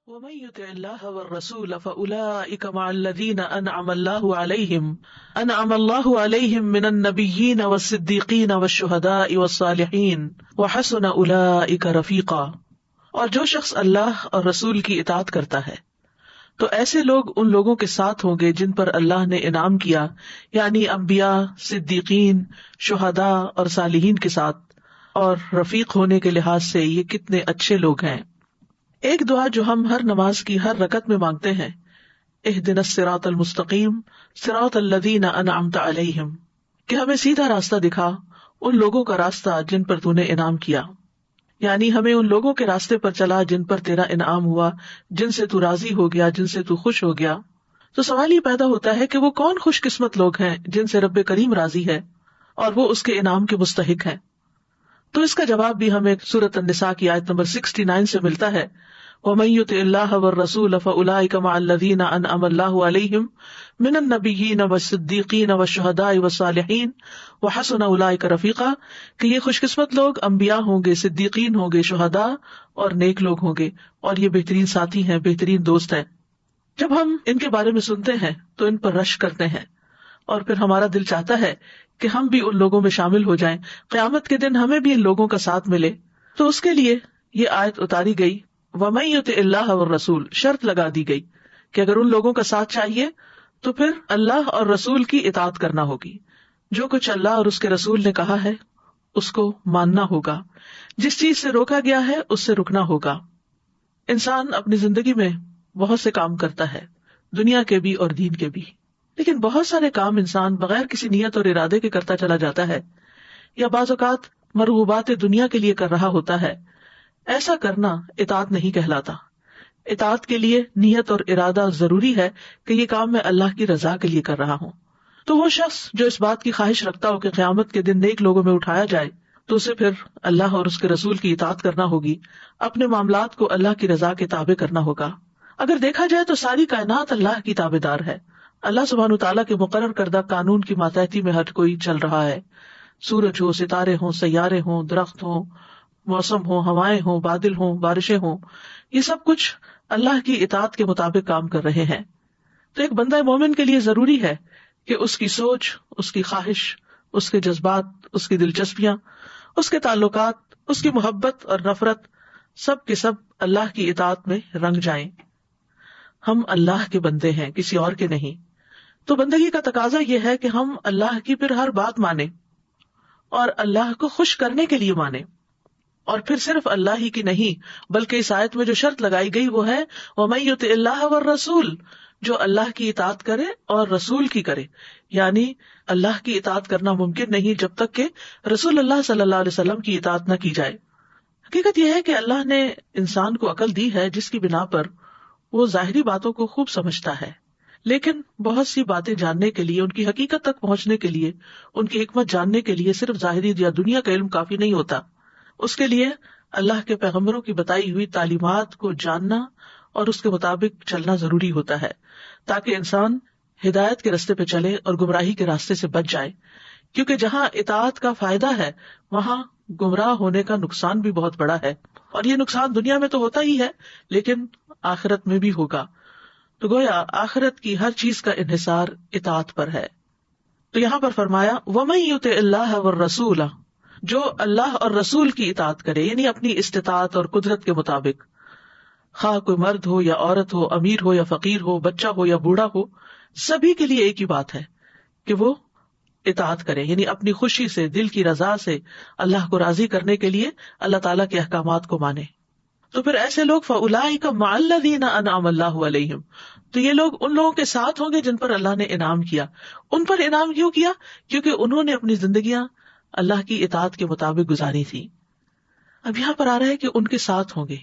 ومن يطع الله والرسول فأولئك مع الذين أنعم الله عليهم من النبيين والصديقين والشهداء والصالحين وحسن أولئك رفيقا۔ اور جو شخص اللہ اور رسول کی اطاعت کرتا ہے تو ایسے لوگ ان لوگوں کے ساتھ ہوں گے جن پر اللہ نے انعام کیا، یعنی انبیاء، صدیقین، شہداء اور صالحین کے ساتھ۔ اور رفیق ہونے کے لحاظ سے یہ کتنے اچھے لوگ ہیں۔ ایک دعا جو ہم ہر نماز کی ہر رکعت میں مانگتے ہیں، اہدنا الصراط المستقیم صراط الذین انعمت علیہم، کہ ہمیں سیدھا راستہ دکھا، ان لوگوں کا راستہ جن پر تو نے انعام کیا، یعنی ہمیں ان لوگوں کے راستے پر چلا جن پر تیرا انعام ہوا، جن سے تو راضی ہو گیا، جن سے تو خوش ہو گیا۔ تو سوال یہ پیدا ہوتا ہے کہ وہ کون خوش قسمت لوگ ہیں جن سے رب کریم راضی ہے اور وہ اس کے انعام کے مستحق ہیں۔ تو اس کا جواب بھی ہمیں سورۃ النساء کی آیت نمبر 69 سے ملتا ہے، وَمَن يُطِعِ اللَّهَ وَالرَّسُولَ فَأُولَٰئِكَ مَعَ الَّذِينَ أَنْعَمَ اللَّهُ عَلَيْهِم مِّنَ النَّبِيِّينَ وَالصِّدِّيقِينَ وَالشُّهَدَاءِ وَالصَّالِحِينَ وَحَسُنَ أُولَٰئِكَ رَفِيقًا، کہ یہ خوش قسمت لوگ انبیاء ہوں گے، صدیقین ہوں گے، شہداء اور نیک لوگ ہوں گے، اور یہ بہترین ساتھی ہیں، بہترین دوست ہیں۔ جب ہم ان کے بارے میں سنتے ہیں تو ان پر رشک کرتے ہیں، اور پھر ہمارا دل چاہتا ہے کہ ہم بھی ان لوگوں میں شامل ہو جائیں، قیامت کے دن ہمیں بھی ان لوگوں کا ساتھ ملے۔ تو اس کے لیے یہ آیت اتاری گئی، وَمَن يُطِعِ اللَّهَ وَالرَّسُولَ، شرط لگا دی گئی کہ اگر ان لوگوں کا ساتھ چاہیے تو پھر اللہ اور رسول کی اطاعت کرنا ہوگی۔ جو کچھ اللہ اور اس کے رسول نے کہا ہے اس کو ماننا ہوگا، جس چیز سے روکا گیا ہے اس سے رکنا ہوگا۔ انسان اپنی زندگی میں بہت سے کام کرتا ہے، دنیا کے بھی اور دین کے بھی، لیکن بہت سارے کام انسان بغیر کسی نیت اور ارادے کے کرتا چلا جاتا ہے، یا بعض اوقات مرغوبات دنیا کے لیے کر رہا ہوتا ہے۔ ایسا کرنا اطاعت نہیں کہلاتا۔ اطاعت کے لیے نیت اور ارادہ ضروری ہے کہ یہ کام میں اللہ کی رضا کے لیے کر رہا ہوں۔ تو وہ شخص جو اس بات کی خواہش رکھتا ہو کہ قیامت کے دن نیک لوگوں میں اٹھایا جائے تو اسے پھر اللہ اور اس کے رسول کی اطاعت کرنا ہوگی، اپنے معاملات کو اللہ کی رضا کے تابع کرنا ہوگا۔ اگر دیکھا جائے تو ساری کائنات اللہ کی تابع دار ہے، اللہ سبحانہ وتعالیٰ کے مقرر کردہ قانون کی ماتحتی میں ہر کوئی چل رہا ہے۔ سورج ہو، ستارے ہوں، سیارے ہوں، درخت ہوں، موسم ہوں، ہوائیں ہوں، بادل ہوں، بارشیں ہوں، یہ سب کچھ اللہ کی اطاعت کے مطابق کام کر رہے ہیں۔ تو ایک بندہ مومن کے لیے ضروری ہے کہ اس کی سوچ، اس کی خواہش، اس کے جذبات، اس کی دلچسپیاں، اس کے تعلقات، اس کی محبت اور نفرت سب کے سب اللہ کی اطاعت میں رنگ جائیں۔ ہم اللہ کے بندے ہیں، کسی اور کے نہیں۔ تو بندگی کا تقاضا یہ ہے کہ ہم اللہ کی پھر ہر بات مانیں اور اللہ کو خوش کرنے کے لیے مانیں، اور پھر صرف اللہ ہی کی نہیں بلکہ اس آیت میں جو شرط لگائی گئی وہ ہے وَمَن يُطِعِ اللَّهَ وَالرَّسُولَ، جو اللہ کی اطاعت کرے اور رسول کی کرے، یعنی اللہ کی اطاعت کرنا ممکن نہیں جب تک کہ رسول اللہ صلی اللہ علیہ وسلم کی اطاعت نہ کی جائے۔ حقیقت یہ ہے کہ اللہ نے انسان کو عقل دی ہے جس کی بنا پر وہ ظاہری باتوں کو خوب سمجھتا ہے، لیکن بہت سی باتیں جاننے کے لیے، ان کی حقیقت تک پہنچنے کے لیے، ان کی حکمت جاننے کے لیے صرف ظاہری یا دنیا کا علم کافی نہیں ہوتا۔ اس کے لیے اللہ کے پیغمبروں کی بتائی ہوئی تعلیمات کو جاننا اور اس کے مطابق چلنا ضروری ہوتا ہے، تاکہ انسان ہدایت کے راستے پہ چلے اور گمراہی کے راستے سے بچ جائے، کیونکہ جہاں اطاعت کا فائدہ ہے وہاں گمراہ ہونے کا نقصان بھی بہت بڑا ہے، اور یہ نقصان دنیا میں تو ہوتا ہی ہے لیکن آخرت میں بھی ہوگا۔ تو گویا آخرت کی ہر چیز کا انحصار اطاعت پر ہے۔ تو یہاں پر فرمایا وَمَن يُطِعِ اللَّهَ وَالرَّسُولَ، جو اللہ اور رسول کی اطاعت کرے، یعنی اپنی استطاعت اور قدرت کے مطابق، خواہ کوئی مرد ہو یا عورت ہو، امیر ہو یا فقیر ہو، بچہ ہو یا بوڑھا ہو، سبھی کے لیے ایک ہی بات ہے کہ وہ اطاعت کرے، یعنی اپنی خوشی سے، دل کی رضا سے اللہ کو راضی کرنے کے لیے اللہ تعالیٰ کے احکامات کو مانے۔ تو پھر ایسے لوگ فَأُولَٰئِکَ مَعَ الَّذِينَ أَنْعَمَ اللَّهُ عَلَيْهِمْ، تو یہ لوگ ان لوگوں کے ساتھ ہوں گے جن پر اللہ نے انعام کیا۔ ان پر انعام کیوں کیا؟ کیونکہ انہوں نے اپنی زندگیاں اللہ کی اطاعت کے مطابق گزاری تھی۔ اب یہاں پر آ رہا ہے کہ ان کے ساتھ ہوں گے۔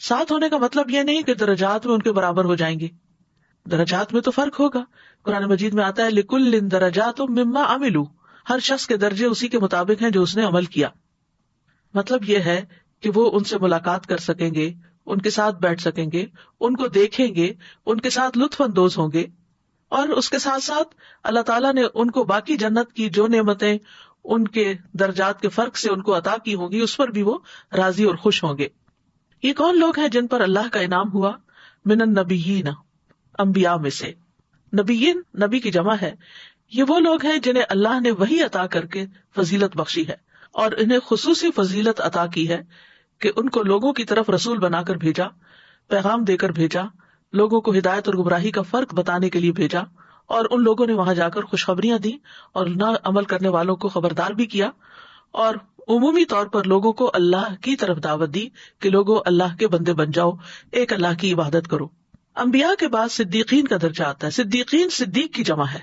ساتھ ہونے کا مطلب یہ نہیں کہ درجات میں ان کے برابر ہو جائیں گے، درجات میں تو فرق ہوگا۔ قرآن مجید میں آتا ہے لِكُلٍّ دَرَجَاتٌ مِّمَّا عَمِلُوا، ہر شخص کے درجے اسی کے مطابق ہیں جو اس نے عمل کیا۔ مطلب یہ ہے کہ وہ ان سے ملاقات کر سکیں گے، ان کے ساتھ بیٹھ سکیں گے، ان کو دیکھیں گے، ان کے ساتھ لطف اندوز ہوں گے، اور اس کے ساتھ ساتھ اللہ تعالیٰ نے ان کو باقی جنت کی جو نعمتیں ان کے درجات کے فرق سے ان کو عطا کی ہوں گی اس پر بھی وہ راضی اور خوش ہوں گے۔ یہ کون لوگ ہیں جن پر اللہ کا انعام ہوا؟ من النبیین، انبیاء میں سے. نبیین نبی کی جمع ہے. یہ وہ لوگ ہیں جنہیں اللہ نے وحی عطا کر کے فضیلت بخشی ہے اور انہیں خصوصی فضیلت عطا کی ہے کہ ان کو لوگوں کی طرف رسول بنا کر بھیجا، پیغام دے کر بھیجا، لوگوں کو ہدایت اور گمراہی کا فرق بتانے کے لیے بھیجا، اور ان لوگوں نے وہاں جا کر خوشخبریاں دی اور نہ عمل کرنے والوں کو خبردار بھی کیا، اور عمومی طور پر لوگوں کو اللہ کی طرف دعوت دی کہ لوگوں اللہ کے بندے بن جاؤ، ایک اللہ کی عبادت کرو. انبیاء کے بعد صدیقین کا درجہ آتا ہے. صدیقین صدیق کی جمع ہے.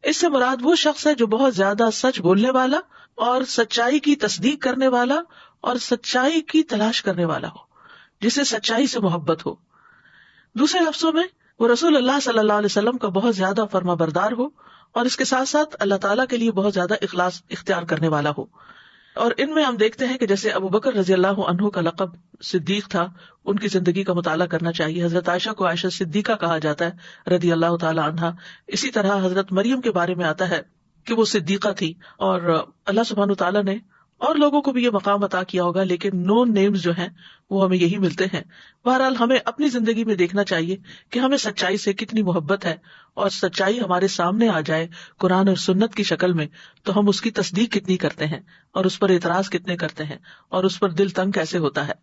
اس سے مراد وہ شخص ہے جو بہت زیادہ سچ بولنے والا اور سچائی کی تصدیق کرنے والا اور سچائی کی تلاش کرنے والا ہو، جسے سچائی سے محبت ہو. دوسرے لفظوں میں وہ رسول اللہ صلی اللہ علیہ وسلم کا بہت زیادہ فرما بردار ہو اور اس کے ساتھ ساتھ اللہ تعالیٰ کے لیے بہت زیادہ اخلاص اختیار کرنے والا ہو. اور ان میں ہم دیکھتے ہیں کہ جیسے ابو بکر رضی اللہ عنہ کا لقب صدیق تھا، ان کی زندگی کا مطالعہ کرنا چاہیے. حضرت عائشہ کو عائشہ صدیقہ کہا جاتا ہے رضی اللہ تعالی عنہا. اسی طرح حضرت مریم کے بارے میں آتا ہے کہ وہ صدیقہ تھی، اور اللہ سبحانہ تعالیٰ نے اور لوگوں کو بھی یہ مقام عطا کیا ہوگا، لیکن نون نیمز جو ہیں وہ ہمیں یہی ملتے ہیں. بہرحال ہمیں اپنی زندگی میں دیکھنا چاہیے کہ ہمیں سچائی سے کتنی محبت ہے، اور سچائی ہمارے سامنے آ جائے قرآن اور سنت کی شکل میں تو ہم اس کی تصدیق کتنی کرتے ہیں اور اس پر اعتراض کتنے کرتے ہیں اور اس پر دل تنگ کیسے ہوتا ہے.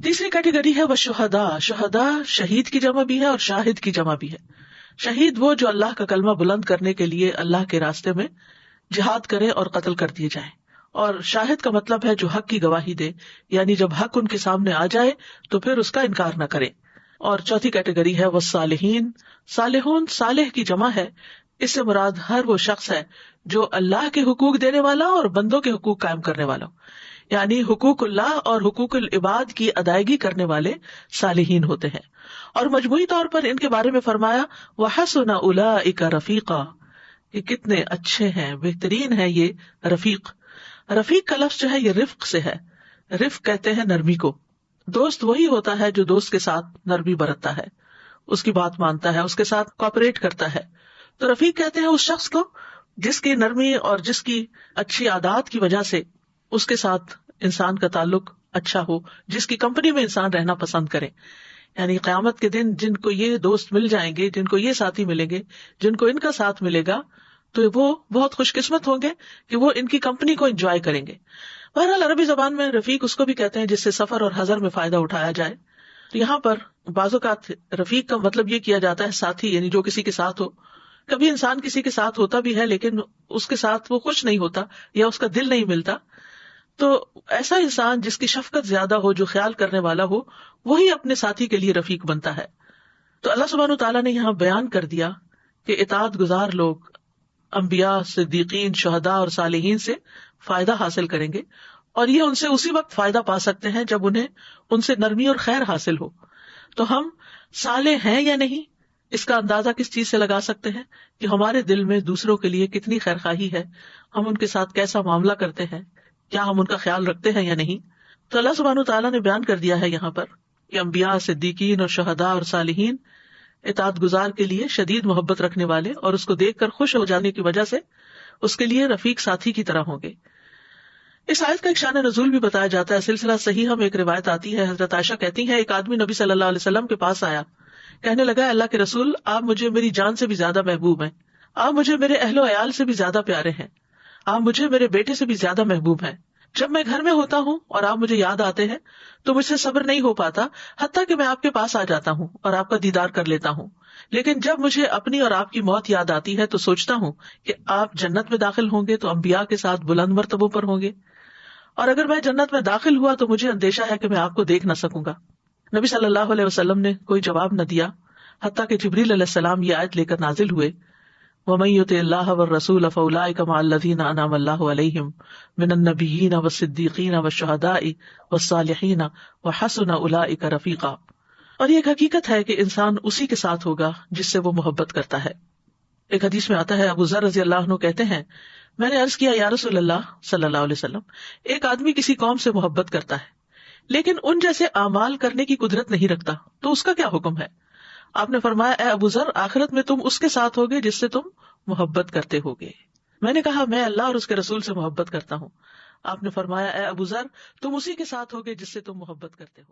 تیسری کیٹیگری ہے وہ شہداء. شہداء شہید کی جمع بھی ہے اور شاہد کی جمع بھی ہے. شہید وہ جو اللہ کا کلمہ بلند کرنے کے لیے اللہ کے راستے میں جہاد کرے اور قتل کر دیے جائیں. اور شاہد کا مطلب ہے جو حق کی گواہی دے، یعنی جب حق ان کے سامنے آ جائے تو پھر اس کا انکار نہ کرے. اور چوتھی کیٹیگری ہے وہ صالحین. صالحون صالح کی جمع ہے. اس سے مراد ہر وہ شخص ہے جو اللہ کے حقوق دینے والا اور بندوں کے حقوق قائم کرنے والا، یعنی حقوق اللہ اور حقوق العباد کی ادائیگی کرنے والے صالحین ہوتے ہیں. اور مجموعی طور پر ان کے بارے میں فرمایا وَحَسُنَ أُولَٰئِكَ رَفِيقًا، کہ کتنے اچھے ہیں، بہترین ہے یہ رفیق. رفیق کا لفظ جو ہے یہ رفق سے ہے. رفق کہتے ہیں نرمی کو. دوست وہی ہوتا ہے جو دوست کے ساتھ نرمی برتتا ہے، اس کی بات مانتا ہے، اس کے ساتھ کوآپریٹ کرتا ہے. تو رفیق کہتے ہیں اس شخص کو جس کی نرمی اور جس کی اچھی عادات کی وجہ سے اس کے ساتھ انسان کا تعلق اچھا ہو، جس کی کمپنی میں انسان رہنا پسند کرے. یعنی قیامت کے دن جن کو یہ دوست مل جائیں گے، جن کو یہ ساتھی ملیں گے، جن کو ان کا ساتھ ملے گا، تو وہ بہت خوش قسمت ہوں گے کہ وہ ان کی کمپنی کو انجوائے کریں گے. بہرحال عربی زبان میں رفیق اس کو بھی کہتے ہیں جس سے سفر اور حضر میں فائدہ اٹھایا جائے. تو یہاں پر بعض اوقات رفیق کا مطلب یہ کیا جاتا ہے ساتھی، یعنی جو کسی کے ساتھ ہو. کبھی انسان کسی کے ساتھ ہوتا بھی ہے لیکن اس کے ساتھ وہ خوش نہیں ہوتا یا اس کا دل نہیں ملتا، تو ایسا انسان جس کی شفقت زیادہ ہو، جو خیال کرنے والا ہو، وہی اپنے ساتھی کے لیے رفیق بنتا ہے. تو اللہ سبحانہ تعالیٰ نے یہاں بیان کر دیا کہ اطاعت گزار لوگ انبیاء، صدیقین، شہداء اور صالحین سے فائدہ حاصل کریں گے، اور یہ ان سے اسی وقت فائدہ پا سکتے ہیں جب انہیں ان سے نرمی اور خیر حاصل ہو. تو ہم صالح ہیں یا نہیں، اس کا اندازہ کس چیز سے لگا سکتے ہیں کہ ہمارے دل میں دوسروں کے لیے کتنی خیر خواہی ہے، ہم ان کے ساتھ کیسا معاملہ کرتے ہیں، کیا ہم ان کا خیال رکھتے ہیں یا نہیں. تو اللہ سبحانہ تعالیٰ نے بیان کر دیا ہے یہاں پر کہ انبیاء، صدیقین اور شہداء اور صالحین اطاعت گزار کے لیے شدید محبت رکھنے والے اور اس کو دیکھ کر خوش ہو جانے کی وجہ سے اس کے لیے رفیق ساتھی کی طرح ہوں گے. اس آیت کا ایک شان نزول بھی بتایا جاتا ہے. سلسلہ صحیح میں ایک روایت آتی ہے، حضرت عائشہ کہتی ہیں ایک آدمی نبی صلی اللہ علیہ وسلم کے پاس آیا، کہنے لگا اللہ کے رسول، آپ مجھے میری جان سے بھی زیادہ محبوب ہیں، آپ مجھے میرے اہل و عیال سے بھی زیادہ پیارے ہیں، آپ مجھے میرے بیٹے سے بھی زیادہ محبوب ہیں. جب میں گھر میں ہوتا ہوں اور آپ مجھے یاد آتے ہیں تو مجھ سے صبر نہیں ہو پاتا، حتیٰ کہ میں آپ کے پاس آ جاتا ہوں اور آپ کا دیدار کر لیتا ہوں. لیکن جب مجھے اپنی اور آپ کی موت یاد آتی ہے تو سوچتا ہوں کہ آپ جنت میں داخل ہوں گے تو انبیاء کے ساتھ بلند مرتبوں پر ہوں گے، اور اگر میں جنت میں داخل ہوا تو مجھے اندیشہ ہے کہ میں آپ کو دیکھ نہ سکوں گا. نبی صلی اللہ علیہ وسلم نے کوئی جواب نہ دیا، حتیٰ کہ جبریل علیہ السلام یہ آیت لے کر نازل ہوئے، وَمَن يُطِعِ اللَّهَ وَالرَّسُولَ فَأُولَٰئِكَ مَعَ الَّذِينَ أَنْعَمَ اللَّهُ عَلَيْهِم مِّنَ النَّبِيِّينَ وَالصِّدِّيقِينَ وَالشُّهَدَاءِ وَالصَّالِحِينَ وَحَسُنَ أُولَٰئِكَ رَفِيقًا. اور یہ ایک حقیقت ہے کہ انسان اسی کے ساتھ ہوگا جس سے وہ محبت کرتا ہے. ایک حدیث میں آتا ہے، ابو ذر رضی اللہ عنہ کہتے ہیں میں نے عرض کیا یا رسول اللہ صلی اللہ علیہ وسلم، ایک آدمی کسی قوم سے محبت کرتا ہے لیکن ان جیسے اعمال کرنے کی قدرت نہیں رکھتا، تو اس کا کیا حکم ہے؟ آپ نے فرمایا اے ابو ذر، آخرت میں تم اس کے ساتھ ہوگے جس سے تم محبت کرتے ہوگے. میں نے کہا میں اللہ اور اس کے رسول سے محبت کرتا ہوں. آپ نے فرمایا اے ابو ذر، تم اسی کے ساتھ ہوگے جس سے تم محبت کرتے ہو.